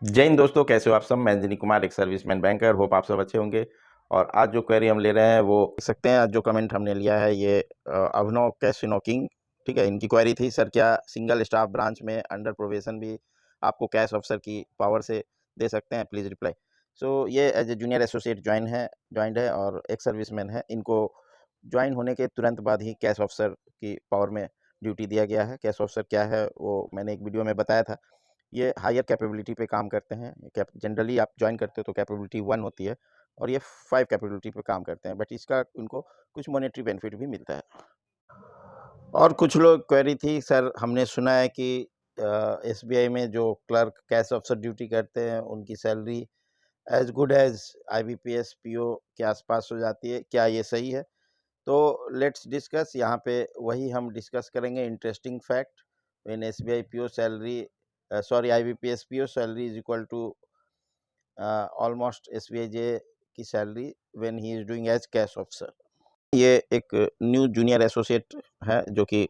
जय हिंद दोस्तों, कैसे हो आप सब। मैं दिलीप कुमार, एक सर्विसमैन बैंकर। होप आप सब अच्छे होंगे। और आज जो क्वेरी हम ले रहे हैं वो देख सकते हैं। आज जो कमेंट हमने लिया है ये अभिनव कैसिनो किंग, ठीक है। इनकी क्वेरी थी, सर क्या सिंगल स्टाफ ब्रांच में अंडर प्रोबेशन भी आपको कैश ऑफिसर की पावर से दे सकते हैं? Please reply. सो ये as a junior associate joined है और एक सर्विसमैन है। इनको ज्वाइन होने के तुरंत बाद ही कैश ऑफिसर की पावर में ड्यूटी दिया गया है। कैश ऑफिसर क्या है वो मैंने एक वीडियो में बताया था। ये हायर कैपेबिलिटी पे काम करते हैं। जनरली आप ज्वाइन करते हो तो कैपेबिलिटी 1 होती है और ये 5 कैपेबिलिटी पे काम करते हैं, बट इसका उनको कुछ मॉनेटरी बेनिफिट भी मिलता है। और कुछ लोग क्वेरी थी, सर हमने सुना है कि एसबीआई में जो क्लर्क कैश ऑफिसर ड्यूटी करते हैं उनकी salary as good as IBPS PO के आसपास हो जाती है, क्या ये सही है? तो लेट्स डिस्कस। यहाँ पे वही हम डिस्कस करेंगे, interesting fact. When SBI PO salary IBPS PO salary is equal to almost SBI J की salary when he is doing as cash officer. ये एक न्यू जूनियर एसोसिएट है जो कि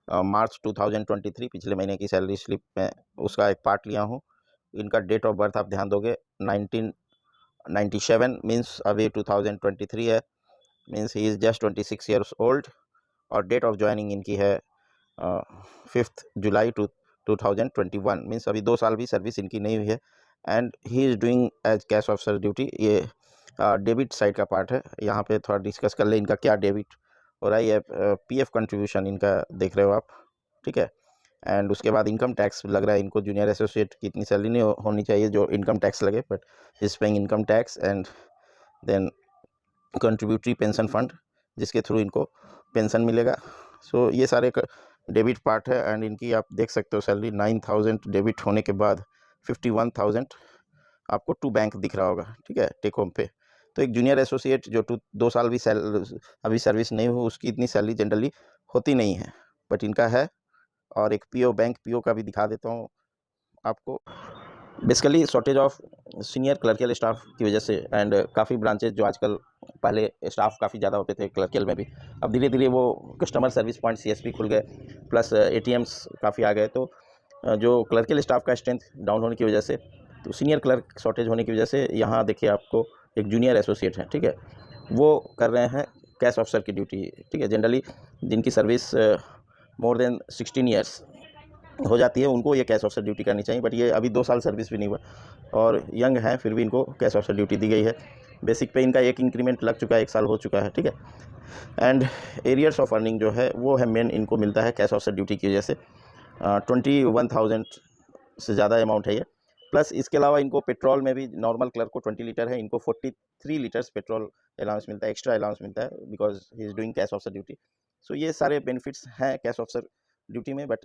मार्च 2023 पिछले महीने की सैलरी स्लिप में उसका एक पार्ट लिया हूँ। इनका डेट ऑफ बर्थ आप ध्यान दोगे 1997, मीन्स अभी 2023 है, means he is just 26 years old. और डेट ऑफ ज्वाइनिंग इनकी है 5 जुलाई 2021, मीन्स अभी 2 साल भी सर्विस इनकी नहीं हुई है। And he is doing as cash officer duty. ये डेबिट साइड का पार्ट है। यहाँ पे थोड़ा डिस्कस कर ले इनका क्या डेबिट हो रहा है। ये पीएफ कंट्रीब्यूशन इनका देख रहे हो आप, ठीक है। एंड उसके बाद इनकम टैक्स लग रहा है इनको। जूनियर एसोसिएट की इतनी सैलरी नहीं होनी चाहिए जो इनकम टैक्स लगे, but is paying income tax. And then contributory pension fund जिसके थ्रू इनको पेंशन मिलेगा। सो ये सारे डेबिट पार्ट है। एंड इनकी आप देख सकते हो सैलरी 9000 डेबिट होने के बाद 51,000 आपको टू बैंक दिख रहा होगा, ठीक है, टेक होम पे। तो एक जूनियर एसोसिएट जो 2 साल भी अभी सर्विस नहीं हो उसकी इतनी सैलरी जनरली होती नहीं है, बट इनका है। और एक पीओ, बैंक पीओ का भी दिखा देता हूँ आपको। Basically shortage of senior clerical staff की वजह से एंड काफ़ी ब्रांचेज जो आजकल, पहले स्टाफ काफ़ी ज़्यादा होते थे क्लर्कियल में भी, अब धीरे धीरे वो कस्टमर सर्विस पॉइंट सीएसपी खुल गए, प्लस एटीएम्स काफ़ी आ गए। तो जो क्लर्कियल स्टाफ का स्ट्रेंथ डाउन होने की वजह से, तो सीनियर क्लर्क शॉर्टेज होने की वजह से यहाँ देखिए आपको एक जूनियर एसोसिएट है, ठीक है, वो कर रहे हैं कैश ऑफिसर की ड्यूटी, ठीक है। जनरली जिनकी सर्विस मोर देन 16 ईयर्स हो जाती है उनको ये कैश ऑफिसर ड्यूटी करनी चाहिए, बट ये अभी 2 साल सर्विस भी नहीं हुआ और यंग हैं, फिर भी इनको कैश ऑफिसर ड्यूटी दी गई है। बेसिक पे इनका एक इंक्रीमेंट लग चुका है, 1 साल हो चुका है, ठीक है। एंड एरियर्स ऑफ अर्निंग जो है वो है मेन, इनको मिलता है कैश ऑफिसर ड्यूटी की वजह से। 21,000 से ज़्यादा अमाउंट है ये। प्लस इसके अलावा इनको पेट्रोल में भी, नॉर्मल क्लर्क को 20 लीटर है, इनको 43 लीटर्स पेट्रोल अलाउंस मिलता है, एक्स्ट्रा अलाउंस मिलता है, because he is doing cash officer duty. So ये सारे बेनिफिट्स हैं कैश ऑफिसर ड्यूटी में, बट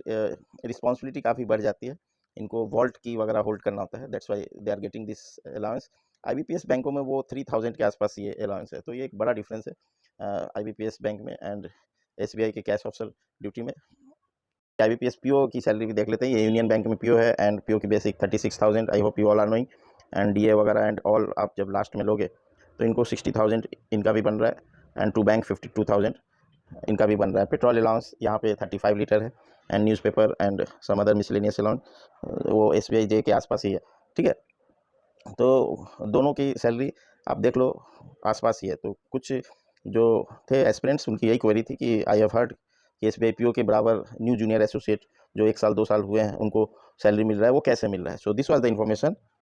रिस्पॉन्सिबिलिटी काफ़ी बढ़ जाती है। इनको वॉल्ट की वगैरह होल्ड करना होता है, that's why they are getting this allowance. IBPS बैंकों में वो 3000 के आसपास ये अलाउंस है, तो ये एक बड़ा डिफरेंस है आईबीपीएस बैंक में एंड एसबीआई के कैश ऑफिसर ड्यूटी में। आईबीपीएस पीओ की सैलरी भी देख लेते हैं। ये यूनियन बैंक में पीओ है एंड पीओ की basic 36,000। I hope you all are knowing. And DA वगैरह एंड ऑल आप जब लास्ट में लोगे तो इनको 60,000 इनका भी बन रहा है एंड टू बैंक 52,000 इनका भी बन रहा है। पेट्रोल अलाउंस यहाँ पे 35 लीटर है and newspaper and some other miscellaneous allowance वो एसबीआई जे के आसपास ही है, ठीक है। तो दोनों की सैलरी आप देख लो आसपास ही है। तो कुछ जो थे एस्पिरेंट्स उनकी यही क्वेरी थी कि आई हैव हर्ड कि एसबीआई पीओ के बराबर न्यू जूनियर एसोसिएट जो 1 साल 2 साल हुए हैं उनको सैलरी मिल रहा है, वो कैसे मिल रहा है। So this was the information